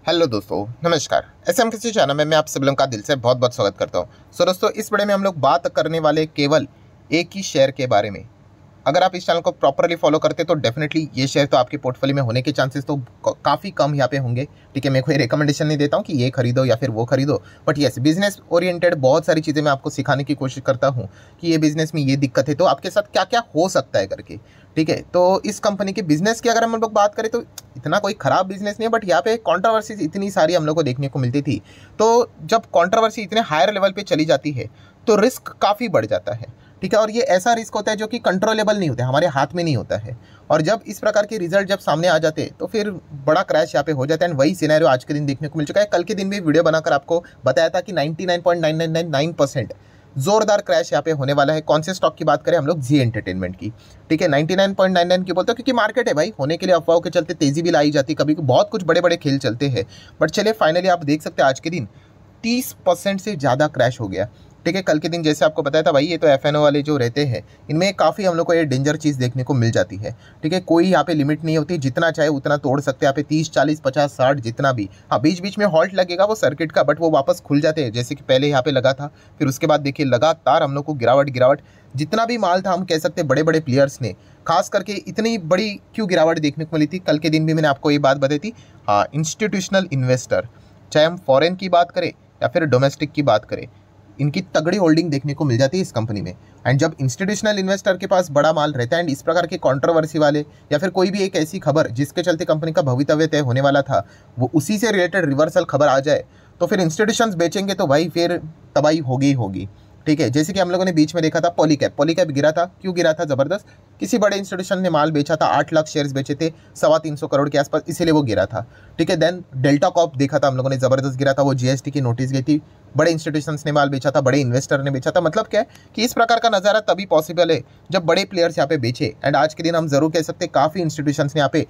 Hello दोस्तों, नमस्कार। SM किसी चैनल में मैं आप सभी लोगों का दिल से बहुत बहुत स्वागत करता हूं। दोस्तों, इस वीडियो में हम लोग बात करने वाले केवल एक ही शेयर के बारे में। अगर आप इस चैनल को प्रॉपरली फॉलो करते तो डेफिनेटली ये शेयर तो आपके पोर्टफोलियो में होने के चांसेस तो काफ़ी कम यहाँ पे होंगे। ठीक है, मैं कोई रिकमेंडेशन नहीं देता हूँ कि ये खरीदो या फिर वो खरीदो, बट येस बिजनेस ओरिएंटेड बहुत सारी चीज़ें मैं आपको सिखाने की कोशिश करता हूँ कि ये बिजनेस में ये दिक्कत है तो आपके साथ क्या क्या हो सकता है करके। ठीक है, तो इस कंपनी के बिजनेस की अगर हम लोग बात करें तो इतना कोई ख़राब बिजनेस नहीं है, बट यहाँ पे कंट्रोवर्सी इतनी सारी हम लोग को देखने को मिलती थी। तो जब कंट्रोवर्सी इतने हायर लेवल पे चली जाती है तो रिस्क काफ़ी बढ़ जाता है। ठीक है, और ये ऐसा रिस्क होता है जो कि कंट्रोलेबल नहीं होता है, हमारे हाथ में नहीं होता है। और जब इस प्रकार के रिजल्ट जब सामने आ जाते हैं तो फिर बड़ा क्रैश यहाँ पे हो जाता है। एंड वही सिनेरियो आज के दिन देखने को मिल चुका है। कल के दिन भी वीडियो बनाकर आपको बताया था कि 99.9999% जोरदार क्रैश यहाँ पे होने वाला है। कौन से स्टॉक की बात करें हम लोग? जी एंटरटेनमेंट की। ठीक है, 99.99 क्यों बोलते हो? क्योंकि मार्केट है भाई, होने के लिए अफवाहों के चलते तेजी भी लाई जाती है, कभी बहुत कुछ बड़े बड़े खेल चलते हैं। बट चलिए फाइनली आप देख सकते हैं आज के दिन 30% से ज़्यादा क्रैश हो गया। ठीक है, कल के दिन जैसे आपको बताया था भाई, ये तो एफएनओ वाले जो रहते हैं इनमें काफ़ी हम लोग को ये डेंजर चीज़ देखने को मिल जाती है। ठीक है, कोई यहाँ पे लिमिट नहीं होती, जितना चाहे उतना तोड़ सकते हैं यहाँ पे, 30 40 50 60 जितना भी। हाँ, बीच बीच में हॉल्ट लगेगा वो सर्किट का, बट वो वापस खुल जाते हैं जैसे कि पहले यहाँ पे लगा था। फिर उसके बाद देखिए लगातार हम लोग को गिरावट जितना भी माल था हम कह सकते हैं बड़े बड़े प्लेयर्स ने खास करके इतनी बड़ी क्यों गिरावट देखने को मिली थी। कल के दिन भी मैंने आपको ये बात बताई थी। हाँ, इंस्टीट्यूशनल इन्वेस्टर, चाहे हम फॉरेन की बात करें या फिर डोमेस्टिक की बात करें, इनकी तगड़ी होल्डिंग देखने को मिल जाती है इस कंपनी में। एंड जब इंस्टीट्यूशनल इन्वेस्टर के पास बड़ा माल रहता है एंड इस प्रकार के कंट्रोवर्सी वाले या फिर कोई भी एक ऐसी खबर जिसके चलते कंपनी का भवितव्य तय होने वाला था वो उसी से रिलेटेड रिवर्सल खबर आ जाए तो फिर इंस्टीट्यूशंस बेचेंगे तो भाई फिर तबाही होगी ही होगी। ठीक है, जैसे कि हम लोगों ने बीच में देखा था पॉलीकैप गिरा था। क्यों गिरा था? जबरदस्त, किसी बड़े इंस्टीट्यूशन ने माल बेचा था, 8 लाख शेयर्स बेचे थे 325 करोड़ के आसपास, इसीलिए वो गिरा था। ठीक है, देन डेल्टा कॉर्प देखा था हम लोगों ने, जबरदस्त गिरा था, वो जीएसटी की नोटिस गई थी, बड़े इंस्टीट्यूशंस ने माल बेचा था, बड़े इन्वेस्टर ने बेचा था। मतलब क्या है कि इस प्रकार का नज़ारा तभी पॉसिबल है जब बड़े प्लेयर्स यहाँ पे बेचे। एंड आज के दिन हम जरूर कह सकते हैं काफ़ी इंस्टीट्यूशंस ने यहाँ पे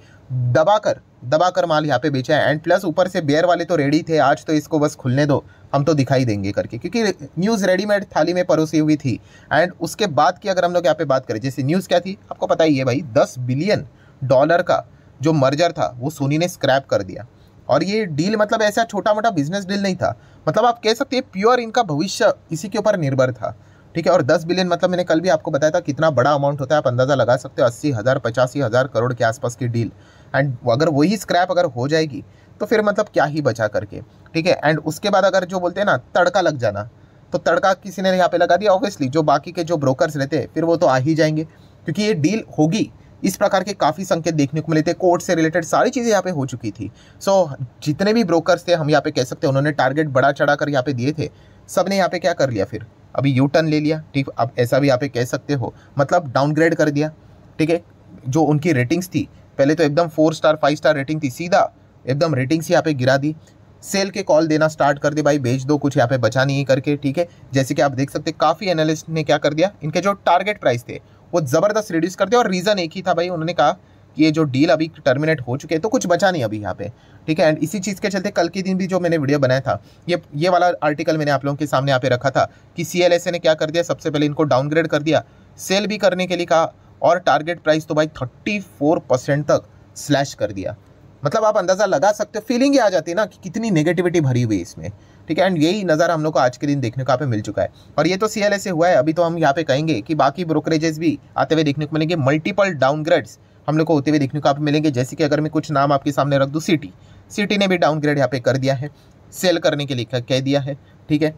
दबाकर माल यहाँ पे बेचा है। एंड प्लस ऊपर से बेयर वाले तो रेडी थे, आज तो इसको बस खुलने दो, हम तो दिखाई देंगे करके, क्योंकि न्यूज़ रेडीमेड थाली में परोसी हुई थी। एंड उसके बाद की अगर हम लोग यहाँ पे बात करें, जैसे न्यूज़ क्या थी आपको पता ही है भाई, $10 बिलियन का जो मर्जर था वो सोनी ने स्क्रैप कर दिया। और ये डील मतलब ऐसा छोटा मोटा बिजनेस डील नहीं था, मतलब आप कह सकते हैं प्योर इनका भविष्य इसी के ऊपर निर्भर था। ठीक है, और 10 बिलियन मतलब मैंने कल भी आपको बताया था कितना बड़ा अमाउंट होता है, आप अंदाज़ा लगा सकते हो, 80,000 85,000 करोड़ के आसपास की डील। एंड अगर वही स्क्रैप अगर हो जाएगी तो फिर मतलब क्या ही बचा करके। ठीक है, एंड उसके बाद अगर जो बोलते हैं ना तड़का लग जाना, तो तड़का किसी ने यहाँ पे लगा दिया, ऑब्वियसली जो बाकी के जो ब्रोकर्स रहते हैं फिर वो तो आ ही जाएंगे, क्योंकि ये डील होगी। इस प्रकार के काफ़ी संकेत देखने को मिले थे, कोर्ट से रिलेटेड सारी चीज़ें यहाँ पे हो चुकी थी। सो जितने भी ब्रोकर्स थे हम यहाँ पे कह सकते हैं उन्होंने टारगेट बढ़ा चढ़ा कर यहाँ पे दिए थे, सब ने यहाँ पे क्या कर लिया, फिर अभी यू टर्न ले लिया। ठीक, अब ऐसा भी यहाँ पे कह सकते हो, मतलब डाउनग्रेड कर दिया। ठीक है, जो उनकी रेटिंग्स थी पहले तो एकदम 4 स्टार 5 स्टार रेटिंग थी, सीधा एकदम रेटिंग्स यहाँ पे गिरा दी, सेल के कॉल देना स्टार्ट कर दे, भाई बेच दो, कुछ यहाँ पे बचा नहीं करके। ठीक है, जैसे कि आप देख सकते हैं काफ़ी एनालिस्ट ने क्या कर दिया, इनके जो टारगेट प्राइस थे वो ज़बरदस्त रिड्यूस कर दिया। और रीज़न एक ही था भाई, उन्होंने कहा कि ये जो डील अभी टर्मिनेट हो चुके हैं तो कुछ बचा नहीं अभी यहाँ पे। ठीक है, एंड इसी चीज़ के चलते कल के दिन भी जो मैंने वीडियो बनाया था, ये वाला आर्टिकल मैंने आप लोगों के सामने यहाँ पे रखा था कि CLSA ने क्या कर दिया, सबसे पहले इनको डाउनग्रेड कर दिया, सेल भी करने के लिए कहा, और टारगेट प्राइस तो भाई 34% तक स्लैश कर दिया। मतलब आप अंदाज़ा लगा सकते हो, फीलिंग ही आ जाती है ना कि कितनी नेगेटिविटी भरी हुई है इसमें। ठीक है, एंड यही नज़ारा हम लोग को आज के दिन देखने को यहाँ पे मिल चुका है। और ये तो CLSA हुआ है, अभी तो हम यहाँ पे कहेंगे कि बाकी ब्रोकरेजेस भी आते हुए देखने को मिलेंगे, मल्टीपल डाउनग्रेड्स हम लोग को होते हुए देखने को यहाँ पे मिलेंगे। जैसे कि अगर मैं कुछ नाम आपके सामने रख दूँ, सिटी ने भी डाउनग्रेड यहाँ पे कर दिया है, सेल करने के लिए कह दिया है। ठीक है,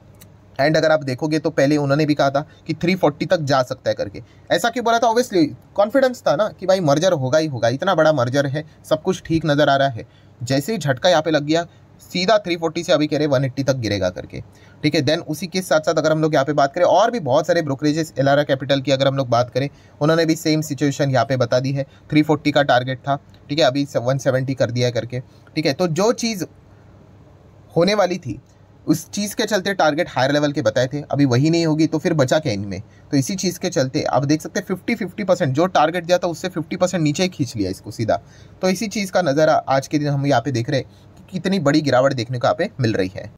एंड अगर आप देखोगे तो पहले उन्होंने भी कहा था कि 340 तक जा सकता है करके। ऐसा क्यों बोला था? ऑब्वियसली कॉन्फिडेंस था ना कि भाई मर्जर होगा ही होगा, इतना बड़ा मर्जर है, सब कुछ ठीक नज़र आ रहा है। जैसे ही झटका यहाँ पे लग गया, सीधा 340 से अभी कह रहे 180 तक गिरेगा करके। ठीक है, देन उसी के साथ साथ अगर हम लोग यहाँ पे बात करें और भी बहुत सारे ब्रोकरेजेस, एलारा कैपिटल की अगर हम लोग बात करें, उन्होंने भी सेम सिचुएशन यहाँ पे बता दी है, 340 का टारगेट था। ठीक है, अभी 170 कर दिया है करके। ठीक है, तो जो चीज़ होने वाली थी उस चीज़ के चलते टारगेट हायर लेवल के बताए थे, अभी वही नहीं होगी तो फिर बचा क्या इनमें। तो इसी चीज़ के चलते आप देख सकते हैं 50% जो टारगेट दिया था उससे 50% नीचे ही खींच लिया इसको सीधा। तो इसी चीज़ का नज़ारा आज के दिन हम यहाँ पे देख रहे हैं कि कितनी बड़ी गिरावट देखने को यहाँ पे मिल रही है।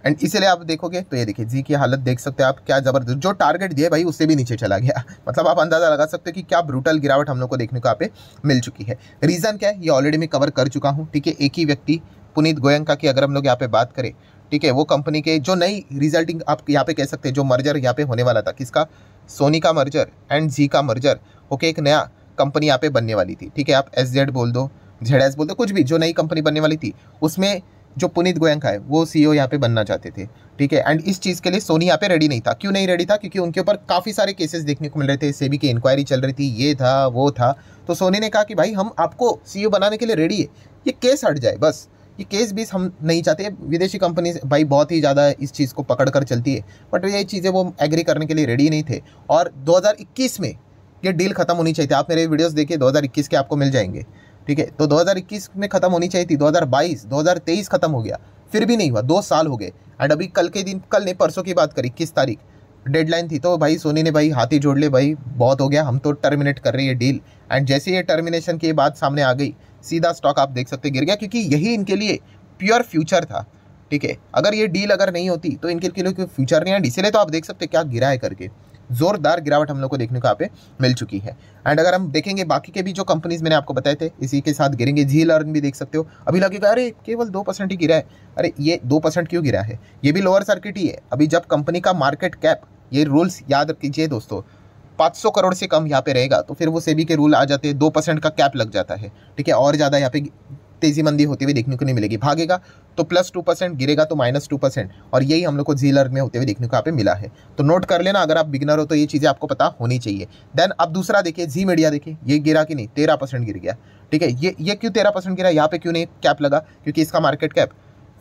एंड इसीलिए आप देखोगे तो ये देखिए जी की हालत देख सकते हैं आप, क्या जबरदस्त, जो टारगेट दिए भाई उससे भी नीचे चला गया। मतलब आप अंदाजा लगा सकते हो कि क्या ब्रूटल गिरावट हम लोग को देखने को यहाँ पे मिल चुकी है। रीज़न क्या है ये ऑलरेडी मैं कवर कर चुका हूँ, ठीक है। एक ही व्यक्ति पुनीत गोयनका की अगर हम लोग यहाँ पे बात करें, ठीक है, वो कंपनी के जो नई रिजल्टिंग आप यहाँ पे कह सकते हैं, जो मर्जर यहाँ पे होने वाला था, किसका, सोनी का मर्जर एंड जी का मर्जर होके एक नया कंपनी यहाँ पे बनने वाली थी, ठीक है। आप SZ बोल दो, ZS बोल दो, कुछ भी, जो नई कंपनी बनने वाली थी उसमें जो पुनीत गोयनका है वो CEO यहाँ पे बनना चाहते थे, ठीक है। एंड इस चीज़ के लिए सोनी यहाँ पे रेडी नहीं था। क्यों नहीं रेडी था? क्योंकि उनके ऊपर काफ़ी सारे केसेस देखने को मिल रहे थे, सेबी की इंक्वायरी चल रही थी, ये था वो था। तो सोनी ने कहा कि भाई हम आपको CEO बनाने के लिए रेडी है, ये केस हट जाए बस, ये केस भी हम नहीं चाहते। विदेशी कंपनी भाई बहुत ही ज़्यादा इस चीज़ को पकड़ कर चलती है, बट ये चीज़ें वो एग्री करने के लिए रेडी नहीं थे। और 2021 में ये डील खत्म होनी चाहिए थी। आप मेरे वीडियोस देखिए 2021 के आपको मिल जाएंगे, ठीक है। तो 2021 में खत्म होनी चाहिए थी, 2022 2023 खत्म हो गया, फिर भी नहीं हुआ, 2 साल हो गए। एंड अभी कल के दिन, कल ने परसों की बात करी, 21 तारीख डेडलाइन थी, तो भाई सोनी ने भाई हाथी जोड़ ले, भाई बहुत हो गया, हम तो टर्मिनेट कर रही है डील। एंड जैसे ये टर्मिनेशन की बात सामने आ गई, सीधा स्टॉक आप देख सकते गिर गया, क्योंकि यही इनके लिए प्योर फ्यूचर था, ठीक है। अगर ये डील अगर नहीं होती तो इनके लिए कोई फ्यूचर नहीं है, इसीलिए तो आप देख सकते क्या गिरा है करके, जोरदार गिरावट हम लोग को देखने को यहाँ पे मिल चुकी है। एंड अगर हम देखेंगे बाकी के भी जो कंपनीज मैंने आपको बताए थे इसी के साथ गिरेंगे। जी लर्न भी देख सकते हो, अभी लगेगा अरे केवल 2% ही गिरा है, अरे ये 2% क्यों गिरा है, ये भी लोअर सर्किट ही है। अभी जब कंपनी का मार्केट कैप, ये रूल्स याद कीजिए दोस्तों, 500 करोड़ से कम यहाँ पे रहेगा तो फिर वो सेबी के रूल आ जाते हैं, 2% का कैप लग जाता है, ठीक है। और ज़्यादा यहाँ पे तेजी मंदी होती हुई देखने को नहीं मिलेगी, भागेगा तो +2%, गिरेगा तो -2%, और यही हम लोग को जी लर्न में होते हुए देखने को यहाँ पे मिला है। तो नोट कर लेना, अगर आप बिगिनर हो तो ये चीज़ें आपको पता होनी चाहिए। देन अब दूसरा देखिए, जी मीडिया देखिए, ये गिरा कि नहीं, 13% गिर गया, ठीक है। ये क्यों 13% गिरा, यहाँ पे क्यों नहीं कैप लगा, क्योंकि इसका मार्केट कैप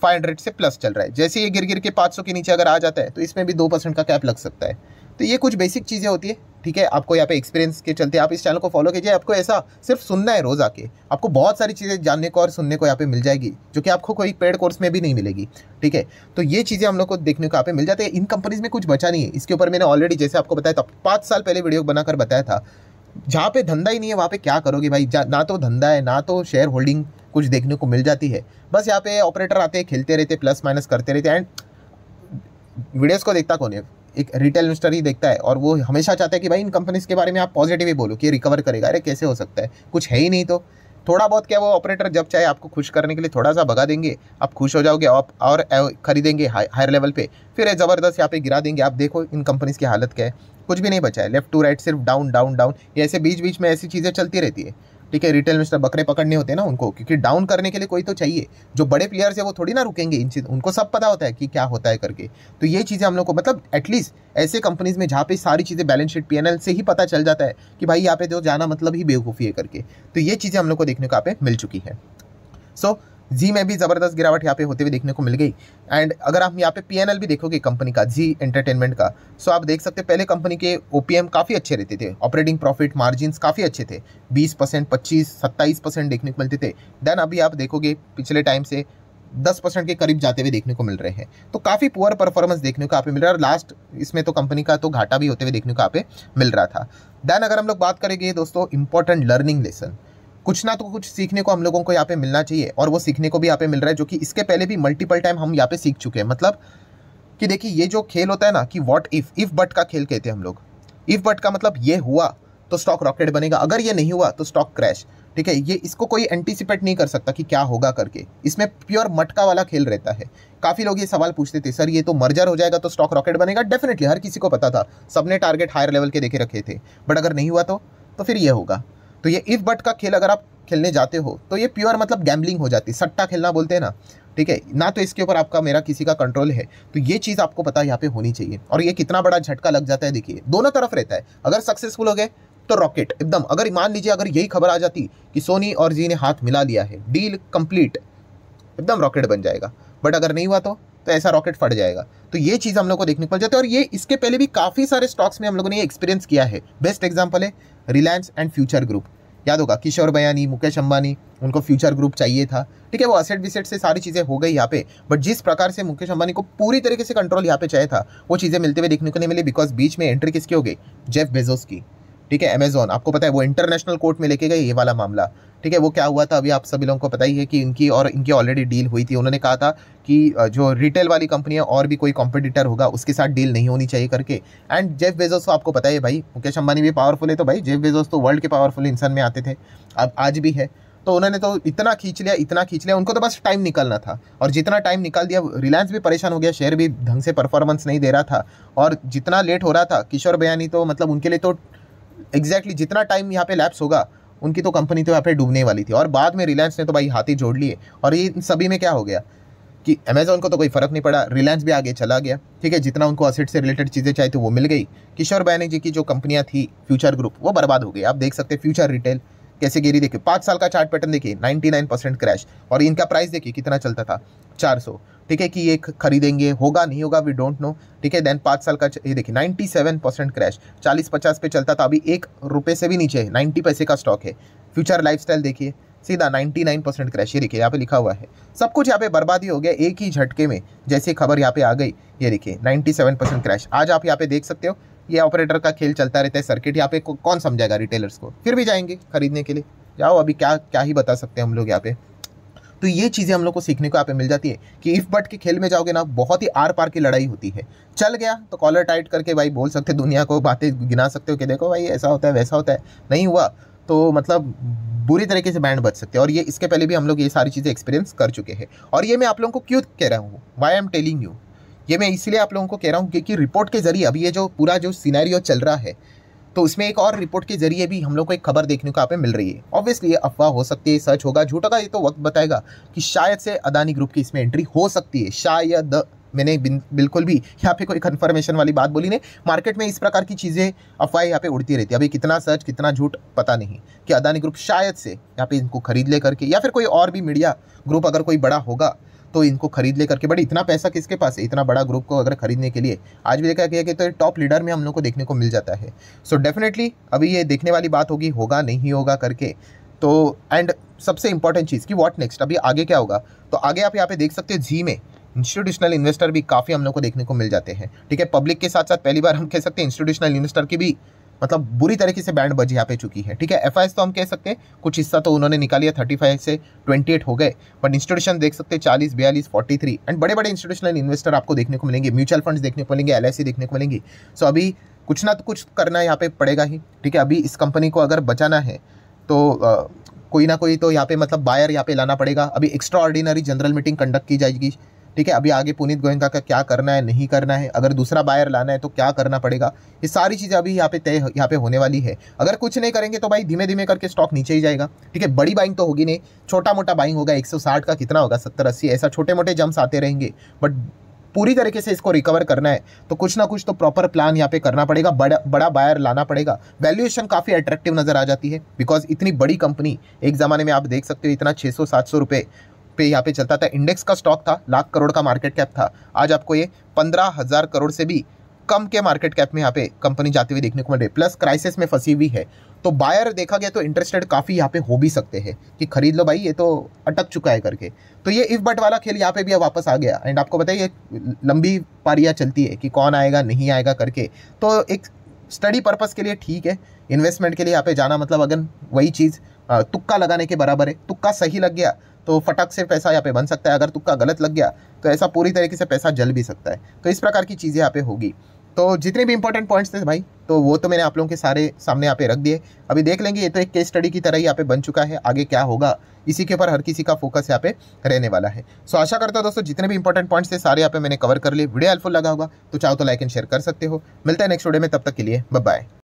500 से प्लस चल रहा है। जैसे ये गिर के 500 के नीचे अगर आ जाता है तो इसमें भी 2% का कैप लग सकता है। तो ये कुछ बेसिक चीज़ें होती है, ठीक है। आपको यहाँ पे एक्सपीरियंस के चलते आप इस चैनल को फॉलो कीजिए, आपको ऐसा सिर्फ सुनना है रोज़ आके, आपको बहुत सारी चीज़ें जानने को और सुनने को यहाँ पे मिल जाएगी, जो कि आपको कोई पेड कोर्स में भी नहीं मिलेगी, ठीक है। तो ये चीज़ें हम लोग को देखने को यहाँ पे मिल जाती है। इन कंपनीज में कुछ बचा नहीं है, इसके ऊपर मैंने ऑलरेडी जैसे आपको बताया था, 5 साल पहले वीडियो बनाकर बताया था। जहाँ पे धंधा ही नहीं है वहाँ पे क्या करोगे भाई, ना तो धंधा है ना तो शेयर होल्डिंग कुछ देखने को मिल जाती है। बस यहाँ पे ऑपरेटर आते हैं, खेलते रहते, प्लस माइनस करते रहते। एंड वीडियोस को देखता कौन है, एक रिटेल इन्वेस्टर ही देखता है, और वो हमेशा चाहता है कि भाई इन कंपनीज के बारे में आप पॉजिटिव ही बोलो कि रिकवर करेगा। अरे कैसे हो सकता है, कुछ है ही नहीं। तो थोड़ा बहुत क्या वो ऑपरेटर जब चाहे आपको खुश करने के लिए थोड़ा सा भगा देंगे, आप खुश हो जाओगे और खरीदेंगे हायर लेवल पे, फिर ज़बरदस्त यहाँ पे गिरा देंगे। आप देखो इन कंपनीज की हालत क्या है, कुछ भी नहीं बचा है, लेफ्ट टू राइट सिर्फ डाउन डाउन डाउन। ये ऐसे बीच बीच में ऐसी चीज़ें चलती रहती है, ठीक है। रिटेल इन्वेस्टर बकरे पकड़ने होते हैं ना उनको, क्योंकि डाउन करने के लिए कोई तो चाहिए। जो बड़े प्लेयर्स है वो थोड़ी ना रुकेंगे इन चीज़, उनको सब पता होता है कि क्या होता है करके। तो ये चीज़ें हम लोग को, मतलब एटलीस्ट ऐसे कंपनीज में जहाँ पे सारी चीज़ें बैलेंस शीट PNL से ही पता चल जाता है कि भाई यहाँ पे जो जाना मतलब ही बेवकूफ़ी है करके। तो ये चीज़ें हम लोग को देखने को यहाँ पे मिल चुकी है। सो जी में भी ज़बरदस्त गिरावट यहाँ पे होते हुए देखने को मिल गई। एंड अगर आप यहाँ पे PNL भी देखोगे कंपनी का, जी एंटरटेनमेंट का, सो आप देख सकते हैं पहले कंपनी के OPM काफ़ी अच्छे रहते थे, ऑपरेटिंग प्रॉफिट मार्जिन्स काफ़ी अच्छे थे, 20%, 25%, 27% देखने को मिलते थे। देन अभी आप देखोगे पिछले टाइम से 10% के करीब जाते हुए देखने को मिल रहे हैं। तो काफ़ी पुअर परफॉर्मेंस देखने को यहाँ पे मिल रहा है, और लास्ट इसमें तो कंपनी का तो घाटा भी होते हुए देखने को यहाँ पे मिल रहा था। देन अगर हम लोग बात करेंगे दोस्तों इंपॉर्टेंट लर्निंग लेसन, कुछ ना तो कुछ सीखने को हम लोगों को यहाँ पे मिलना चाहिए, और वो सीखने को भी यहाँ पे मिल रहा है, जो कि इसके पहले भी मल्टीपल टाइम हम यहाँ पे सीख चुके हैं। मतलब कि देखिए ये जो खेल होता है ना कि व्हाट इफ बट का खेल कहते हैं हम लोग। इफ बट का मतलब ये हुआ तो स्टॉक रॉकेट बनेगा, अगर ये नहीं हुआ तो स्टॉक क्रैश, ठीक है। ये इसको कोई एंटीसिपेट नहीं कर सकता कि क्या होगा करके, इसमें प्योर मटका वाला खेल रहता है। काफ़ी लोग ये सवाल पूछते थे, सर ये तो मर्जर हो जाएगा तो स्टॉक रॉकेट बनेगा। डेफिनेटली हर किसी को पता था, सबने टारगेट हायर लेवल के देखे रखे थे, बट अगर नहीं हुआ तो फिर ये होगा। तो ये इफ बट का खेल अगर आप खेलने जाते हो तो ये प्योर मतलब गैम्बलिंग हो जाती है, सट्टा खेलना बोलते हैं ना, ठीक है ना। तो इसके ऊपर आपका मेरा किसी का कंट्रोल है, तो ये चीज़ आपको पता यहाँ पे होनी चाहिए। और ये कितना बड़ा झटका लग जाता है, देखिए दोनों तरफ रहता है। अगर सक्सेसफुल हो गए तो रॉकेट एकदम, अगर मान लीजिए अगर यही खबर आ जाती कि सोनी और जी ने हाथ मिला लिया है, डील कंप्लीट, एकदम रॉकेट बन जाएगा। बट अगर नहीं हुआ तो ऐसा रॉकेट फट जाएगा। तो ये चीज़ हम लोग को देखने को मिल जाती है, और ये इसके पहले भी काफ़ी सारे स्टॉक्स में हम लोगों ने ये एक्सपीरियंस किया है। बेस्ट एग्जाम्पल है रिलायंस एंड फ्यूचर ग्रुप। याद होगा किशोर बयानी, मुकेश अंबानी, उनको फ्यूचर ग्रुप चाहिए था, ठीक है। वो असेट विसेट से सारी चीज़ें हो गई यहाँ पे, बट जिस प्रकार से मुकेश अंबानी को पूरी तरीके से कंट्रोल यहाँ पे चाहिए था, वो चीज़ें मिलते हुए देखने को नहीं मिली, बिकॉज बीच में एंट्री किसकी हो गई, जेफ बेजोस की, ठीक है। अमेजोन, आपको पता है वो इंटरनेशनल कोर्ट में लेके गए ये वाला मामला, ठीक है। वो क्या हुआ था अभी आप सभी लोगों को पता ही है कि इनकी ऑलरेडी डील हुई थी। उन्होंने कहा था कि जो रिटेल वाली कंपनी है और भी कोई कॉम्पिटिटर होगा उसके साथ डील नहीं होनी चाहिए करके। एंड जेफ बेजोस तो आपको पता है भाई, मुकेश अंबानी भी पावरफुल है, तो भाई जेफ बेजोस तो वर्ल्ड के पावरफुल इंसान में आते थे, अब आज भी है। तो उन्होंने तो इतना खींच लिया, उनको तो बस टाइम निकालना था, और जितना टाइम निकाल दिया रिलायंस भी परेशान हो गया, शेयर भी ढंग से परफॉर्मेंस नहीं दे रहा था, और जितना लेट हो रहा था किशोर बयानी तो मतलब उनके लिए तो एग्जैक्टली जितना टाइम यहाँ पे लैप्स होगा उनकी तो कंपनी तो यहाँ पे डूबने वाली थी। और बाद में रिलायंस ने तो भाई हाथी जोड़ लिए, और ये सभी में क्या हो गया कि अमेजोन को तो कोई फर्क नहीं पड़ा, रिलायंस भी आगे चला गया, ठीक है। जितना उनको असेट से रिलेटेड चीज़ें चाहिए थी वो मिल गई। किशोर बयानी जी की जो कंपनियां थी फ्यूचर ग्रुप वो बर्बाद हो गई। आप देख सकते हैं फ्यूचर रिटेल कैसे गिरी, देखिए 5 साल का चार्ट पैटर्न देखिए, 99% क्रैश, और इनका प्राइस देखिए कितना चलता था 400, ठीक है। कि ये खरीदेंगे, होगा नहीं होगा वी डोंट नो, ठीक है। देन 5 साल का ये देखिए 97% क्रैश, 40-50 पे चलता था, अभी 1 रुपये से भी नीचे 90 पैसे का स्टॉक है। फ्यूचर लाइफस्टाइल देखिए सीधा 99% क्रैश, ये देखिए यहाँ पे लिखा हुआ है, सब कुछ यहाँ पे बर्बादी हो गया एक ही झटके में। जैसे खबर यहाँ पे आ गई, ये देखिए 97% क्रैश। आज आप यहाँ पे देख सकते हो ये ऑपरेटर का खेल चलता रहता है, सर्किट यहाँ पे कौन समझाएगा रिटेलर्स को, फिर भी जाएंगे खरीदने के लिए, जाओ अभी क्या क्या ही बता सकते हैं हम लोग यहाँ पे। तो ये चीज़ें हम लोग को सीखने को यहाँ पे मिल जाती है कि इफ बट के खेल में जाओगे ना बहुत ही आर पार की लड़ाई होती है। चल गया तो कॉलर टाइट करके भाई बोल सकते दुनिया को, बातें गिना सकते हो कि देखो भाई ऐसा होता है वैसा होता है, नहीं हुआ तो मतलब बुरी तरीके से बैंड बच सकते हैं। और ये इसके पहले भी हम लोग ये सारी चीज़ें एक्सपीरियंस कर चुके हैं। और ये मैं आप लोगों को क्यों कह रहा हूँ, why I am telling you, ये मैं इसलिए आप लोगों को कह रहा हूँ क्योंकि रिपोर्ट के जरिए अभी ये जो पूरा जो सिनेरियो चल रहा है तो उसमें एक और रिपोर्ट के जरिए भी हम लोग को एक खबर देखने को यहाँ पे मिल रही है। ऑब्वियसली ये अफवाह हो सकती है, सच होगा झूठ होगा ये तो वक्त बताएगा, कि शायद से अदानी ग्रुप की इसमें एंट्री हो सकती है, शायद। मैंने बिल्कुल भी यहाँ पे कोई कंफर्मेशन वाली बात बोली नहीं। मार्केट में इस प्रकार की चीज़ें अफवाहें यहाँ पे उड़ती रहती है, अभी कितना सच कितना झूठ पता नहीं, कि अदानी ग्रुप शायद से यहाँ पे इनको खरीद ले करके, या फिर कोई और भी मीडिया ग्रुप अगर कोई बड़ा होगा तो इनको खरीद ले करके। बट इतना पैसा किसके पास है इतना बड़ा ग्रुप को अगर खरीदने के लिए? आज भी देखा गया कि तो टॉप लीडर में हम लोग को देखने को मिल जाता है। सो डेफिनेटली अभी ये देखने वाली बात होगी, होगा नहीं होगा करके। तो एंड सबसे इंपॉर्टेंट चीज़ कि व्हाट नेक्स्ट, अभी आगे क्या होगा। तो आगे आप यहाँ पे देख सकते हैं जी में इंस्टीट्यूशनल इन्वेस्टर भी काफ़ी हम लोग को देखने को मिल जाते हैं, ठीक है। पब्लिक के साथ साथ पहली बार हम कह सकते हैं इंस्टीट्यूशनल इन्वेस्टर की भी मतलब बुरी तरीके से बैंड बज यहाँ पे चुकी है, ठीक है। एफआईएस तो हम कह सकते हैं कुछ हिस्सा तो उन्होंने निकालिया, 35 से 28 हो गए, बट इंस्टीट्यूशन देख सकते हैं 40, 42, 43 एंड बड़े बड़े इंस्टीट्यूशनल इन्वेस्टर आपको देखने को मिलेंगे, म्यूचुअल फंड्स देखने को मिलेंगे, एलआईसी देखने को मिलेंगी। सो अभी कुछ ना तो कुछ करना यहाँ पे पड़ेगा ही, ठीक है। अभी इस कंपनी को अगर बचाना है तो कोई ना कोई तो यहाँ पे मतलब बायर यहाँ पे लाना पड़ेगा। अभी extra ordinary general meeting conduct की जाएगी, ठीक है। अभी आगे पुनीत गोयनका का क्या करना है नहीं करना है, अगर दूसरा बायर लाना है तो क्या करना पड़ेगा, ये सारी चीज़ें अभी यहाँ पे होने वाली है। अगर कुछ नहीं करेंगे तो भाई धीमे धीमे करके स्टॉक नीचे ही जाएगा, ठीक है। बड़ी बाइंग तो होगी नहीं, छोटा मोटा बाइंग होगा, 160 का कितना होगा 70-80, ऐसा छोटे मोटे जम्स आते रहेंगे। बट पूरी तरीके से इसको रिकवर करना है तो कुछ ना कुछ तो प्रॉपर प्लान यहाँ पे करना पड़ेगा, बड़ा बायर लाना पड़ेगा। वैल्यूएशन काफ़ी अट्रैक्टिव नज़र आ जाती है बिकॉज इतनी बड़ी कंपनी एक ज़माने में आप देख सकते हो इतना 600-700 रुपये पे यहाँ पे चलता था, इंडेक्स का स्टॉक था, लाख करोड़ का मार्केट कैप था। आज आपको ये 15,000 करोड़ से भी कम के मार्केट कैप में यहाँ पे कंपनी जाती हुई देखने को मिल रही है, प्लस क्राइसिस में फंसी हुई है। तो बायर देखा गया तो इंटरेस्टेड काफ़ी यहाँ पे हो भी सकते हैं कि खरीद लो भाई ये तो अटक चुका है करके। तो ये इफ बट वाला खेल यहाँ पे भी वापस आ गया। एंड आपको बताइए लंबी पारियाँ चलती है कि कौन आएगा नहीं आएगा करके, तो एक स्टडी पर्पस के लिए ठीक है, इन्वेस्टमेंट के लिए यहाँ पे जाना मतलब अगर वही चीज़ तुक्का लगाने के बराबर है। तुक्का सही लग गया तो फटक से पैसा यहाँ पे बन सकता है, अगर तुक्का गलत लग गया तो ऐसा पूरी तरीके से पैसा जल भी सकता है। तो इस प्रकार की चीज़ें यहाँ पे होगी। तो जितने भी इंपॉर्टेंट पॉइंट्स थे भाई तो वो तो मैंने आप लोगों के सारे सामने यहाँ पे रख दिए। अभी देख लेंगे, ये तो एक केस स्टडी की तरह ही यहाँ पे बन चुका है, आगे क्या होगा इसी के ऊपर हर किसी का फोकस यहाँ पे रहने वाला है। सो आशा करता हूँ दोस्तों जितने भी इंपॉर्टेंट पॉइंट्स थे सारे यहाँ पे मैंने कवर कर लिए। वीडियो हेल्पफुल लगा होगा तो चाहो तो लाइक एंड शेयर कर सकते हो। मिलता है नेक्स्ट वीडियो में, तब तक के लिए बाय बाय।